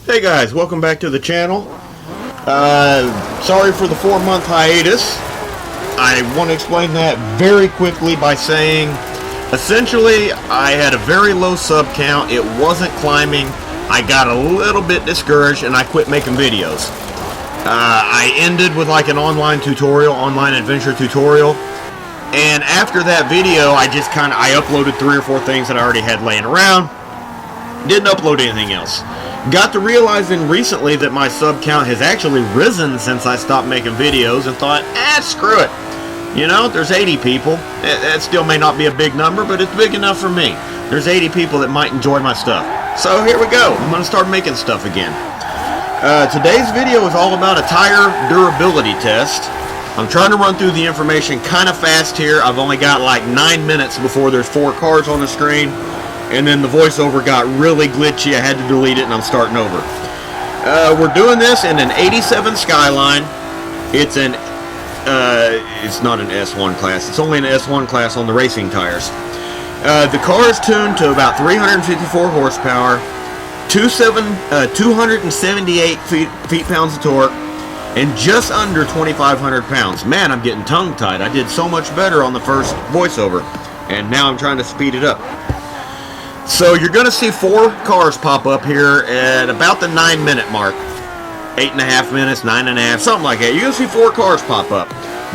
Hey guys, welcome back to the channel. Sorry for the 4-month hiatus. I want to explain that very quickly by saying, essentially, I had a very low sub count. It wasn't climbing. I got a little bit discouraged and I quit making videos. I ended with like an online adventure tutorial. And after that video, I uploaded 3 or 4 things that I already had laying around. Didn't upload anything else. Got to realizing recently that my sub count has actually risen since I stopped making videos and thought, screw it. You know, there's 80 people. That still may not be a big number, but it's big enough for me. There's 80 people that might enjoy my stuff. So here we go. I'm going to start making stuff again. Today's video is all about a tire durability test. I'm trying to run through the information kind of fast here. I've only got like 9 minutes before there's 4 cars on the screen. And then the voiceover got really glitchy. I had to delete it and I'm starting over. We're doing this in an 87 Skyline. It's not an S1 class. It's only an S1 class on the racing tires. The car is tuned to about 354 horsepower, 278 feet-pounds of torque, and just under 2,500 pounds. Man, I'm getting tongue-tied. I did so much better on the first voiceover, and now I'm trying to speed it up. So you're going to see 4 cars pop up here at about the 9-minute mark. 8.5 minutes, 9.5, something like that. You're going to see 4 cars pop up.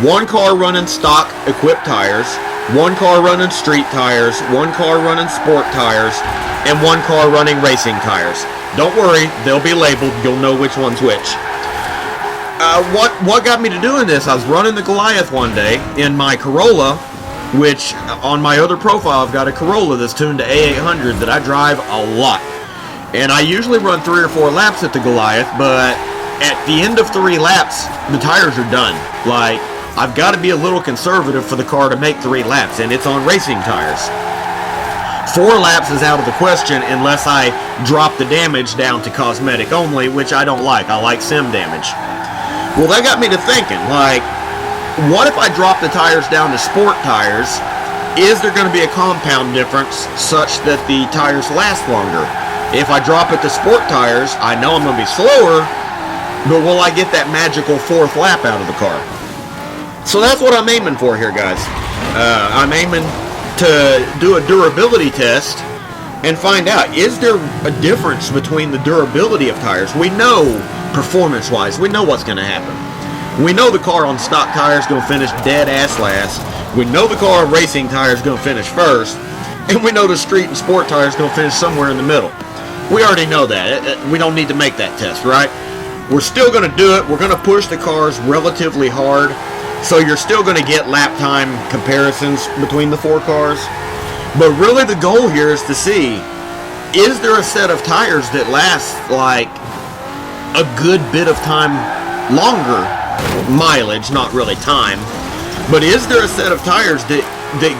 1 car running stock equipped tires, 1 car running street tires, 1 car running sport tires, and 1 car running racing tires. Don't worry, they'll be labeled. You'll know which one's which. What got me to doing this? I was running the Goliath one day in my Corolla, which on my other profile I've got a Corolla that's tuned to A800 that I drive a lot. And I usually run 3 or 4 laps at the Goliath, but at the end of 3 laps, the tires are done. Like, I've got to be a little conservative for the car to make 3 laps, and it's on racing tires. 4 laps is out of the question unless I drop the damage down to cosmetic only, which I don't like. I like sim damage. Well, that got me to thinking, like, what if I drop the tires down to sport tires? Is there going to be a compound difference such that the tires last longer? If I drop it to sport tires, I know I'm going to be slower, but will I get that magical 4th lap out of the car? So that's what I'm aiming for here, guys. I'm aiming to do a durability test and find out, is there a difference between the durability of tires? We know, performance-wise, we know what's going to happen. We know the car on stock tires is going to finish dead-ass last. We know the car on racing tires is going to finish first. And we know the street and sport tires is going to finish somewhere in the middle. We already know that. We don't need to make that test, right? We're still going to do it. We're going to push the cars relatively hard. So you're still going to get lap time comparisons between the 4 cars. But really the goal here is to see, is there a set of tires that last like a good bit of time longer? Mileage, not really time, but is there a set of tires that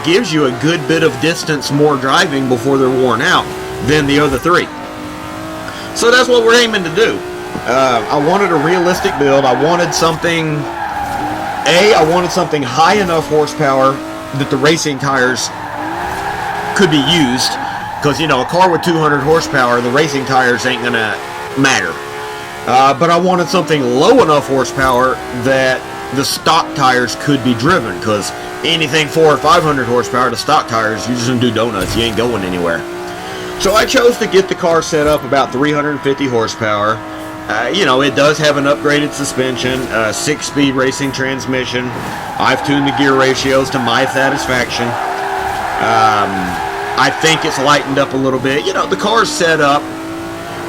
gives you a good bit of distance more driving before they're worn out than the other 3? So that's what we're aiming to do. I wanted a realistic build. I wanted something high enough horsepower that the racing tires could be used, because you know, a car with 200 horsepower, the racing tires ain't gonna matter. But I wanted something low enough horsepower that the stock tires could be driven, because anything 400 or 500 horsepower to stock tires, you're just going to do donuts. You ain't going anywhere. So I chose to get the car set up about 350 horsepower. You know, it does have an upgraded suspension, 6-speed racing transmission. I've tuned the gear ratios to my satisfaction. I think it's lightened up a little bit. You know, the car's set up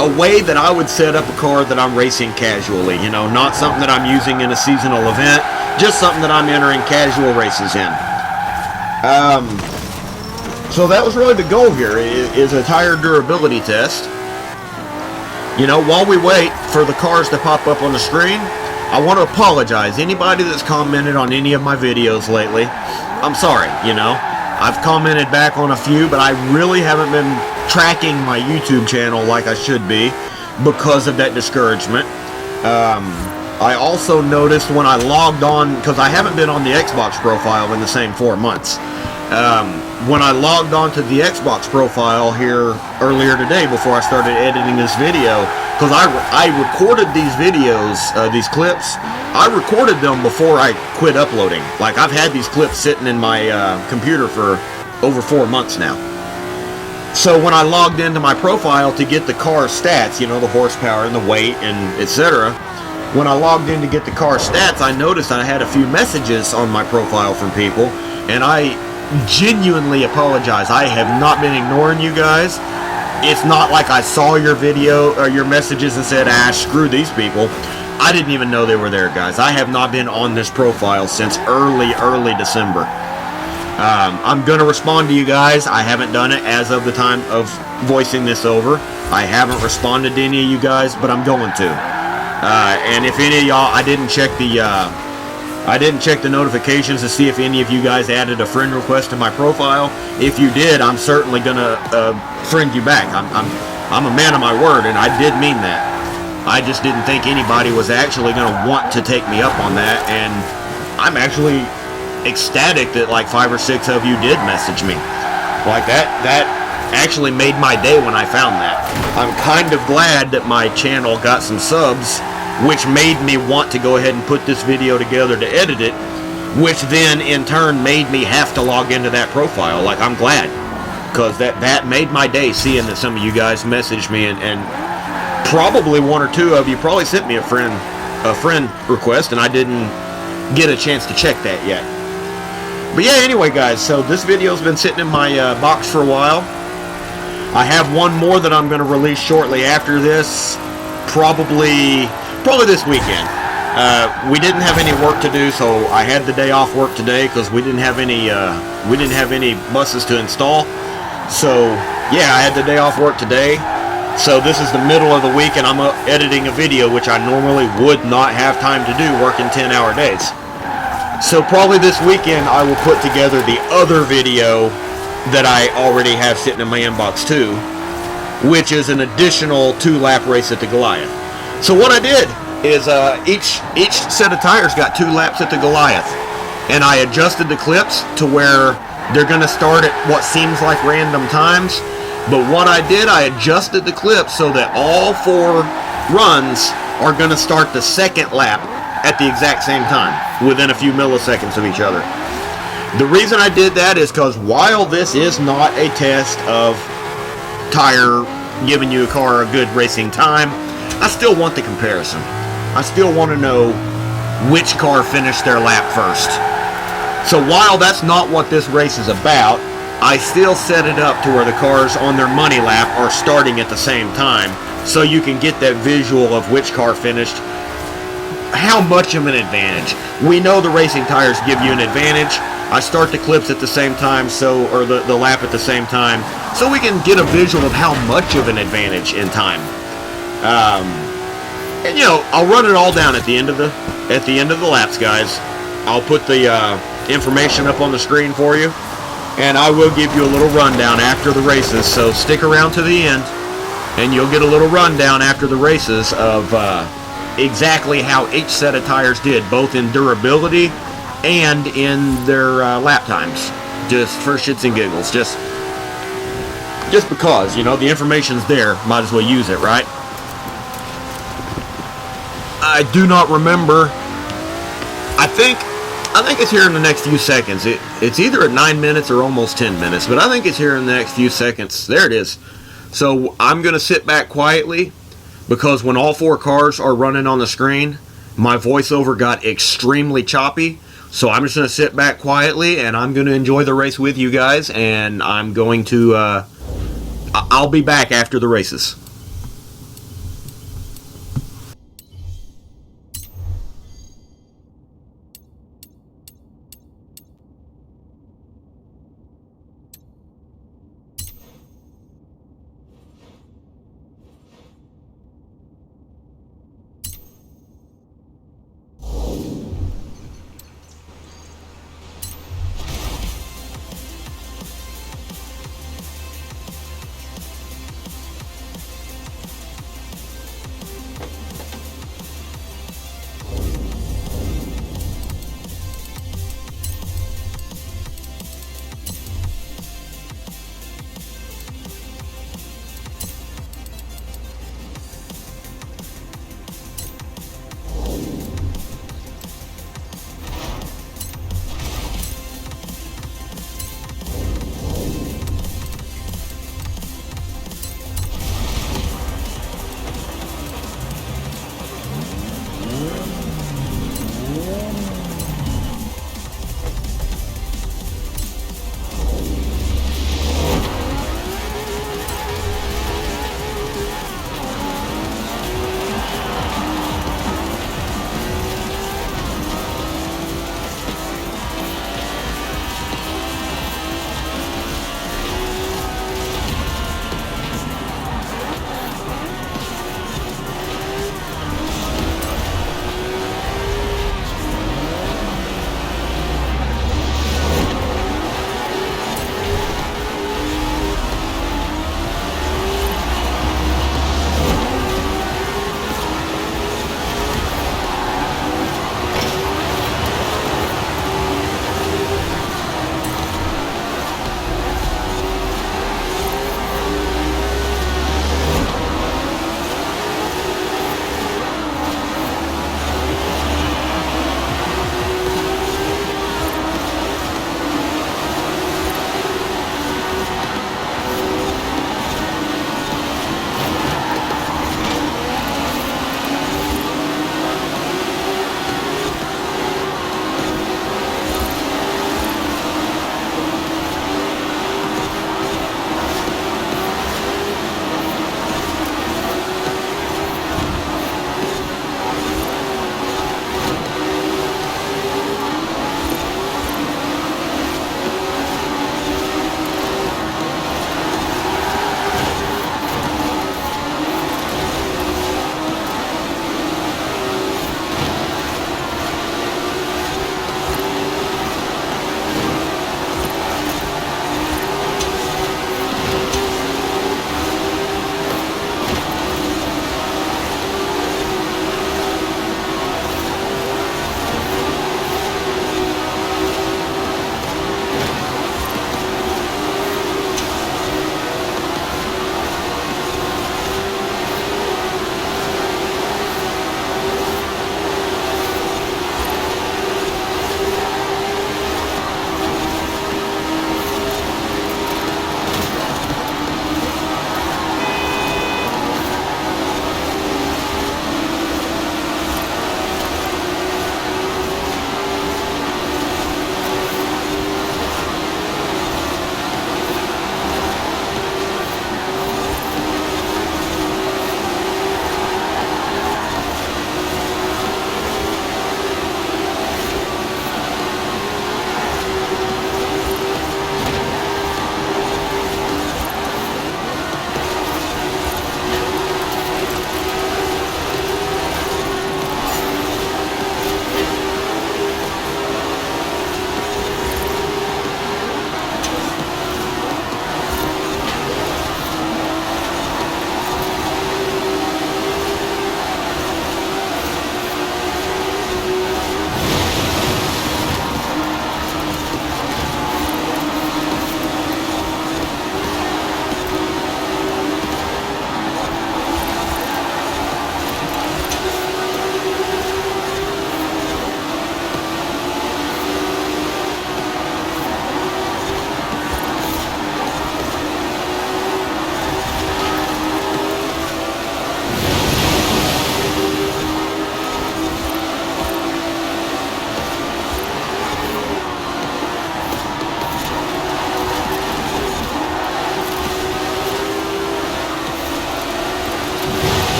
a way that I would set up a car that I'm racing casually, you know, not something that I'm using in a seasonal event, just something that I'm entering casual races in. So that was really the goal here, is a tire durability test. You know, while we wait for the cars to pop up on the screen, I want to apologize. Anybody that's commented on any of my videos lately, I'm sorry, you know. I've commented back on a few, but I really haven't been tracking my YouTube channel like I should be because of that discouragement. I also noticed when I logged on, because I haven't been on the Xbox profile in the same 4 months. When I logged onto the Xbox profile here earlier today before I started editing this video, because I recorded these videos, these clips, I recorded them before I quit uploading. Like, I've had these clips sitting in my computer for over 4 months now. So when I logged into my profile to get the car stats, you know, the horsepower and the weight and etc., when I logged in to get the car stats, I noticed I had a few messages on my profile from people, and I genuinely apologize. I have not been ignoring you guys. It's not like I saw your video or your messages and said, screw these people. I didn't even know they were there, guys. I have not been on this profile since early December. I'm going to respond to you guys. I haven't done it as of the time of voicing this over. I haven't responded to any of you guys, but I'm going to. And if any of y'all, I didn't check the notifications to see if any of you guys added a friend request to my profile. If you did, I'm certainly gonna friend you back. I'm a man of my word, and I did mean that. I just didn't think anybody was actually gonna want to take me up on that, and I'm actually ecstatic that like 5 or 6 of you did message me. Like that actually made my day when I found that. I'm kind of glad that my channel got some subs, which made me want to go ahead and put this video together to edit it, which then in turn made me have to log into that profile. Like, I'm glad, because that made my day, seeing that some of you guys messaged me, and probably 1 or 2 of you probably sent me a friend request, and I didn't get a chance to check that yet. But yeah, anyway guys, so this video's been sitting in my box for a while. I have one more that I'm going to release shortly after this, probably this weekend. We didn't have any work to do, so I had the day off work today because we didn't have any buses to install. So yeah, I had the day off work today. So this is the middle of the week, and I'm editing a video which I normally would not have time to do, working 10-hour days. So probably this weekend I will put together the other video that I already have sitting in my inbox too, which is an additional 2-lap race at the Goliath. So what I did is each set of tires got 2 laps at the Goliath, and I adjusted the clips to where they're going to start at what seems like random times. But what I did, I adjusted the clips so that all 4 runs are going to start the 2nd lap at the exact same time, within a few milliseconds of each other. The reason I did that is because while this is not a test of tire giving you a car a good racing time, I still want the comparison. I still want to know which car finished their lap first. So while that's not what this race is about, I still set it up to where the cars on their money lap are starting at the same time, so you can get that visual of which car finished, how much of an advantage. We know the racing tires give you an advantage. I start the clips at the same time, or the lap at the same time, so we can get a visual of how much of an advantage in time. And you know, I'll run it all down at the end of the laps, guys. I'll put the information up on the screen for you, and I will give you a little rundown after the races. So stick around to the end, and you'll get a little rundown after the races of exactly how each set of tires did, both in durability and in their lap times, just for shits and giggles, just because, you know, the information's there, might as well use it, right? I do not remember. I think it's here in the next few seconds. It's either at 9 minutes or almost 10 minutes, but I think it's here in the next few seconds. There it is. So I'm going to sit back quietly, because when all 4 cars are running on the screen, my voiceover got extremely choppy. So I'm just going to sit back quietly, and I'm going to enjoy the race with you guys, and I'm going to, I'll be back after the races.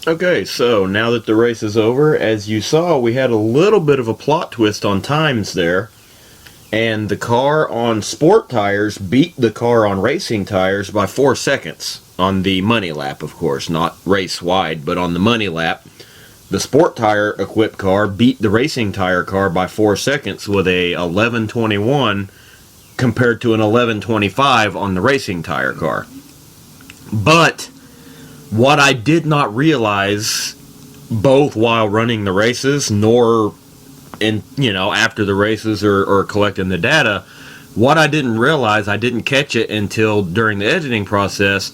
Okay, so now that the race is over, as you saw, we had a little bit of a plot twist on times there. And the car on sport tires beat the car on racing tires by 4 seconds on the money lap, of course, not race wide, but on the money lap. The sport tire equipped car beat the racing tire car by 4 seconds with a 11:21 compared to an 11:25 on the racing tire car. But what I did not realize, both while running the races, nor after the races or collecting the data, what I didn't realize, I didn't catch it until during the editing process,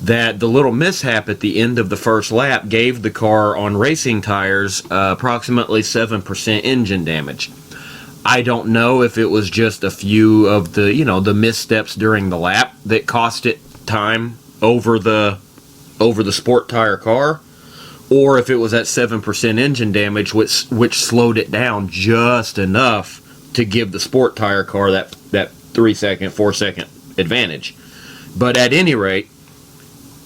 that the little mishap at the end of the first lap gave the car on racing tires approximately 7% engine damage. I don't know if it was just a few of the missteps during the lap that cost it time over the sport tire car, or if it was at 7% engine damage, which slowed it down just enough to give the sport tire car that 3-second, 4-second advantage. But at any rate,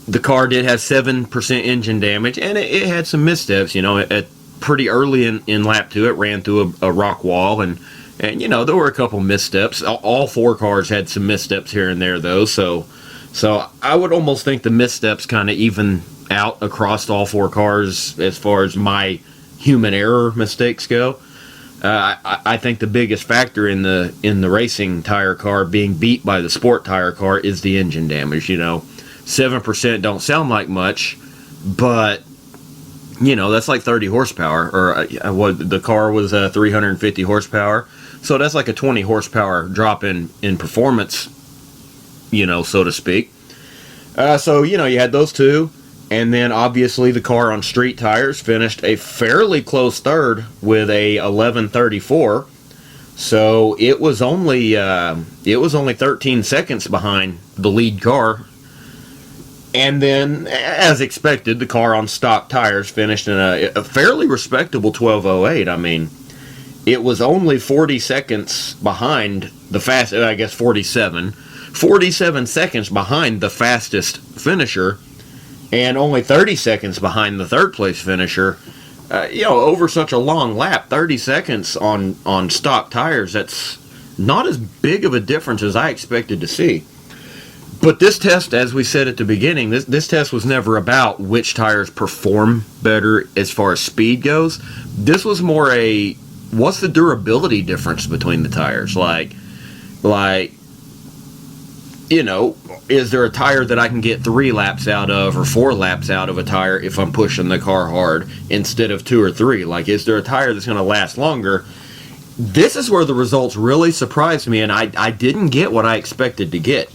the car did have 7% engine damage, and it had some missteps. At pretty early in lap 2, it ran through a rock wall, and there were a couple missteps. All 4 cars had some missteps here and there, though. So I would almost think the missteps kind of even out across all 4 cars as far as my human error mistakes go. I think the biggest factor in the racing tire car being beat by the sport tire car is the engine damage. 7% don't sound like much, but that's like 30 horsepower, or what the car was 350 horsepower, so that's like a 20 horsepower drop in performance, so to speak. So you had those two, and then obviously the car on street tires finished a fairly close third with a 11:34. So it was only 13 seconds behind the lead car. And then, as expected, the car on stock tires finished in a fairly respectable 12:08. I mean, it was only 40 seconds behind the fast. I guess 47 seconds behind the fastest finisher, and only 30 seconds behind the third place finisher. Over such a long lap, 30 seconds on stock tires, that's not as big of a difference as I expected to see. But this test, as we said at the beginning, this test was never about which tires perform better as far as speed goes. This was more what's the durability difference between the tires? Is there a tire that I can get 3 laps out of or 4 laps out of a tire if I'm pushing the car hard instead of 2 or 3? Is there a tire that's going to last longer? This is where the results really surprised me, and I didn't get what I expected to get.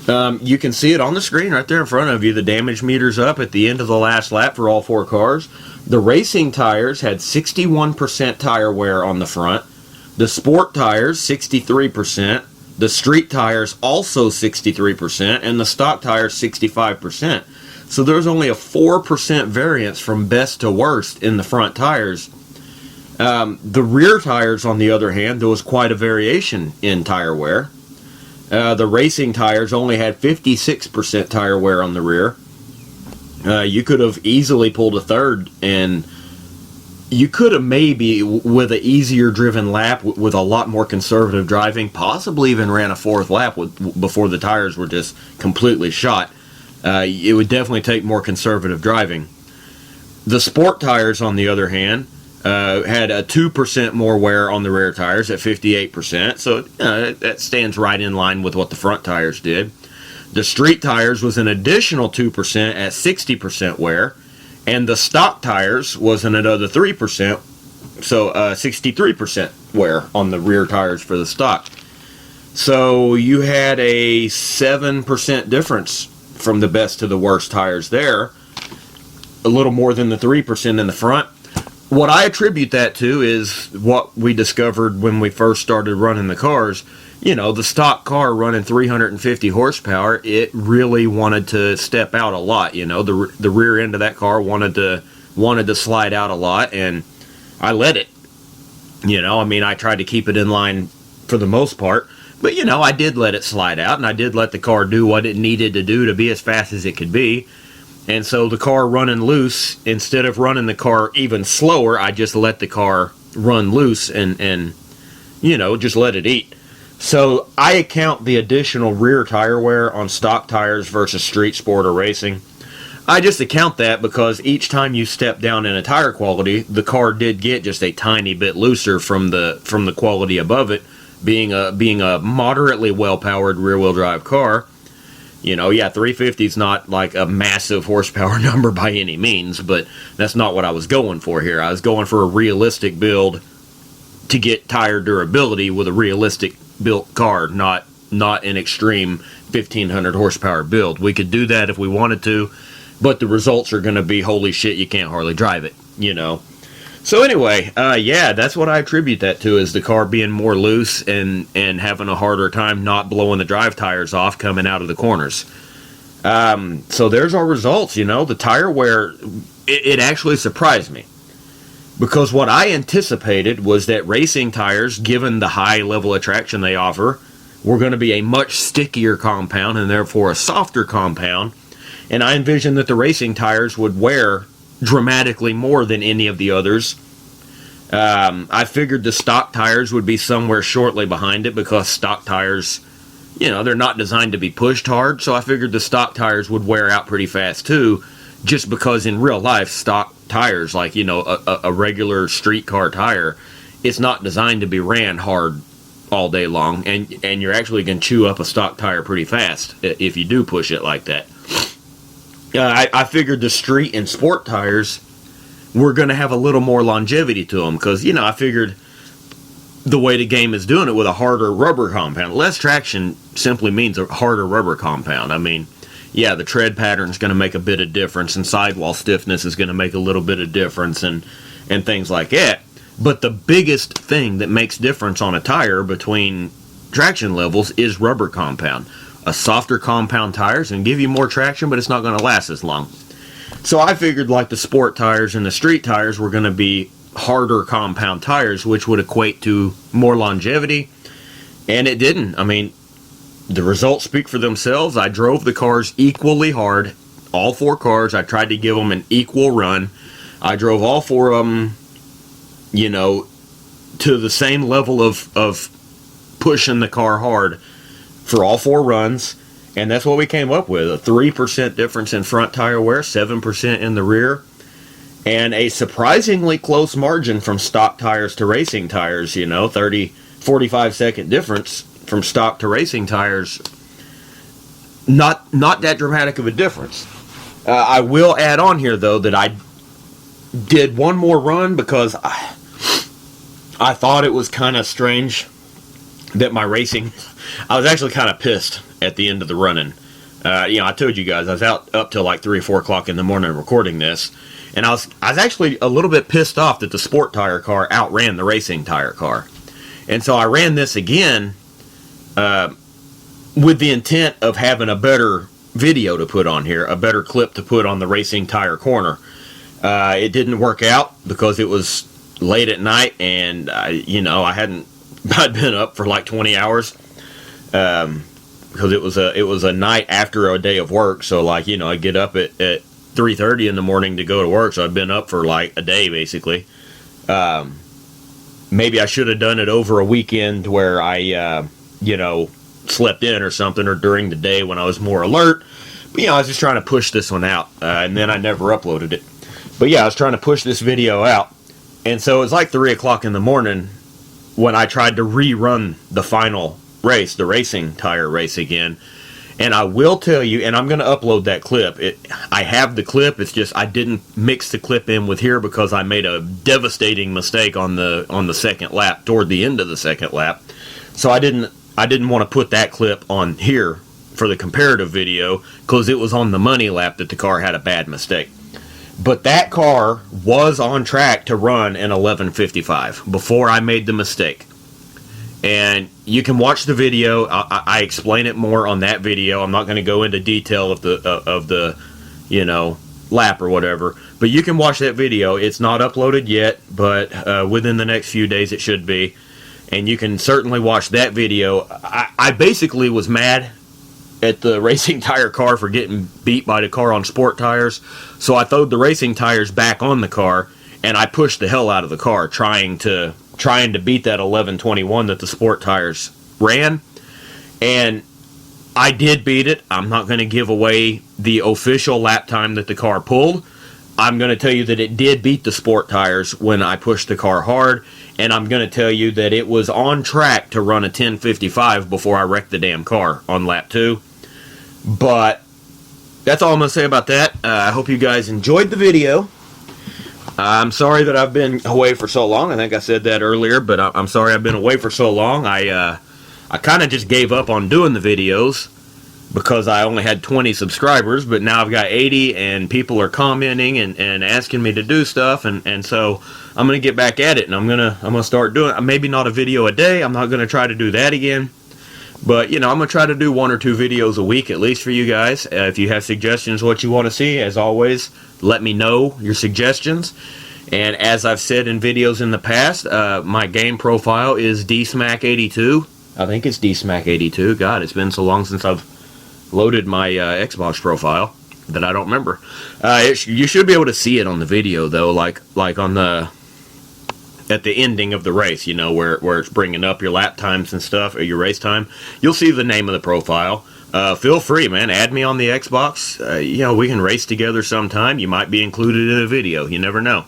You can see it on the screen right there in front of you. The damage meter's up at the end of the last lap for all 4 cars. The racing tires had 61% tire wear on the front. The sport tires, 63%. The street tires, also 63%. And the stock tires, 65%. So there's only a 4% variance from best to worst in the front tires. The rear tires, on the other hand, there was quite a variation in tire wear. The racing tires only had 56% tire wear on the rear. You could have easily pulled a third, and you could have maybe, with an easier driven lap, with a lot more conservative driving, possibly even ran a 4th lap before the tires were just completely shot. It would definitely take more conservative driving. The sport tires, on the other hand, had a 2% more wear on the rear tires at 58%, so that stands right in line with what the front tires did. The street tires was an additional 2% at 60% wear, and the stock tires was another 3%, so 63% wear on the rear tires for the stock. So you had a 7% difference from the best to the worst tires there, a little more than the 3% in the front. What I attribute that to is what we discovered when we first started running the cars. The stock car running 350 horsepower, it really wanted to step out a lot. The rear end of that car wanted to slide out a lot, and I let it. I tried to keep it in line for the most part, but I did let it slide out, and I did let the car do what it needed to do to be as fast as it could be. And so the car running loose, instead of running the car even slower, I just let the car run loose and you know, just let it eat. So I account the additional rear tire wear on stock tires versus street sport or racing. I just account that because each time you step down in a tire quality, the car did get just a tiny bit looser from the quality above it, being a moderately well-powered rear-wheel drive car. You know, yeah, 350 is not like a massive horsepower number by any means, but that's not what I was going for here. I was going for a realistic build to get tire durability with a realistic built car, not an extreme 1500 horsepower build. We could do that if we wanted to, but the results are going to be, holy shit, you can't hardly drive it, you know. So anyway, yeah, that's what I attribute that to, is the car being more loose and having a harder time not blowing the drive tires off coming out of the corners. So there's our results, you know. The tire wear, it actually surprised me. Because what I anticipated was that racing tires, given the high level of traction they offer, were going to be a much stickier compound and therefore a softer compound. And I envisioned that the racing tires would wear dramatically more than any of the others. I figured the stock tires would be somewhere shortly behind it because stock tires, you know, they're not designed to be pushed hard. So I figured the stock tires would wear out pretty fast too, just because in real life, stock tires, like, you know, a regular street car tire, it's not designed to be ran hard all day long, and you're actually going to chew up a stock tire pretty fast if you do push it like that. I figured the street and sport tires were going to have a little more longevity to them, because, you know, I figured the way the game is doing it with a harder rubber compound, less traction simply means a harder rubber compound. I mean, yeah, the tread pattern is going to make a bit of difference, and sidewall stiffness is going to make a little bit of difference, and things like that. But the biggest thing that makes difference on a tire between traction levels is rubber compound. A softer compound tire is going to give you more traction, but it's not going to last as long. So I figured like the sport tires and the street tires were going to be harder compound tires, which would equate to more longevity, and it didn't. I mean, the results speak for themselves. I drove the cars equally hard. All four cars, I tried to give them an equal run. I drove all four of them, you know, to the same level of pushing the car hard for all four runs. And that's what we came up with. A 3% difference in front tire wear, 7% in the rear. And a surprisingly close margin from stock tires to racing tires, you know, 45 second difference from stock to racing tires. Not that dramatic of a difference. I will add on here, though, that I did one more run because I thought it was kind of strange that my racing... I was actually kind of pissed at the end of the running. You know, I told you guys I was out up till like 3 or 4 o'clock in the morning recording this, and I was actually a little bit pissed off that the sport tire car outran the racing tire car. And so I ran this again with the intent of having a better video to put on here, a better clip to put on the racing tire corner. It didn't work out because it was late at night, and I'd been up for like 20 hours because it was a night after a day of work. So like, you know, I get up at 3:30 in the morning to go to work, so I've been up for like a day basically. Maybe I should have done it over a weekend where I slept in or something, or during the day when I was more alert. But, you know, I was just trying to push this one out, and then I never uploaded it. But yeah, I was trying to push this video out, and so it was like 3 o'clock in the morning when I tried to rerun the final race, the racing tire race again. And I will tell you, and I'm going to upload that clip. I have the clip. It's just I didn't mix the clip in with here because I made a devastating mistake on the second lap, toward the end of the second lap. So I didn't want to put that clip on here for the comparative video because it was on the money lap that the car had a bad mistake. But that car was on track to run in 11:55 before I made the mistake. And you can watch the video. I explain it more on that video. I'm not going to go into detail of the lap or whatever. But you can watch that video. It's not uploaded yet, but within the next few days it should be. And you can certainly watch that video. I basically was mad at the racing tire car for getting beat by the car on sport tires. So I throwed the racing tires back on the car, and I pushed the hell out of the car trying to beat that 11:21 that the sport tires ran. And I did beat it. I'm not going to give away the official lap time that the car pulled. I'm going to tell you that it did beat the sport tires when I pushed the car hard, and I'm going to tell you that it was on track to run a 10:55 before I wrecked the damn car on lap 2. But that's all I'm going to say about that. I hope you guys enjoyed the video. I'm sorry that I've been away for so long. I think I said that earlier, but I'm sorry I've been away for so long. I kind of just gave up on doing the videos because I only had 20 subscribers, but now I've got 80, and people are commenting and asking me to do stuff, and so I'm going to get back at it, and I'm gonna start doing, maybe not a video a day. I'm not going to try to do that again, but I'm going to try to do 1 or 2 videos a week at least for you guys. If you have suggestions what you want to see, as always, let me know your suggestions. And as I've said in videos in the past, my game profile is DSmack82. I think it's DSmack82. God, it's been so long since I've loaded my Xbox profile that I don't remember. You should be able to see it on the video though, like on the at the ending of the race, where it's bringing up your lap times and stuff, or your race time. You'll see the name of the profile. Feel free, man. Add me on the Xbox. We can race together sometime. You might be included in a video. You never know.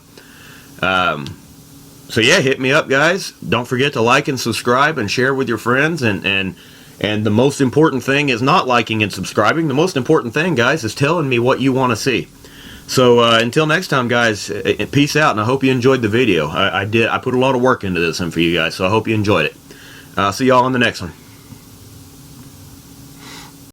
So yeah, hit me up, guys. Don't forget to like and subscribe and share with your friends. And the most important thing is not liking and subscribing. The most important thing, guys, is telling me what you want to see. So until next time, guys, peace out, and I hope you enjoyed the video. I put a lot of work into this one for you guys, so I hope you enjoyed it. See y'all on the next one.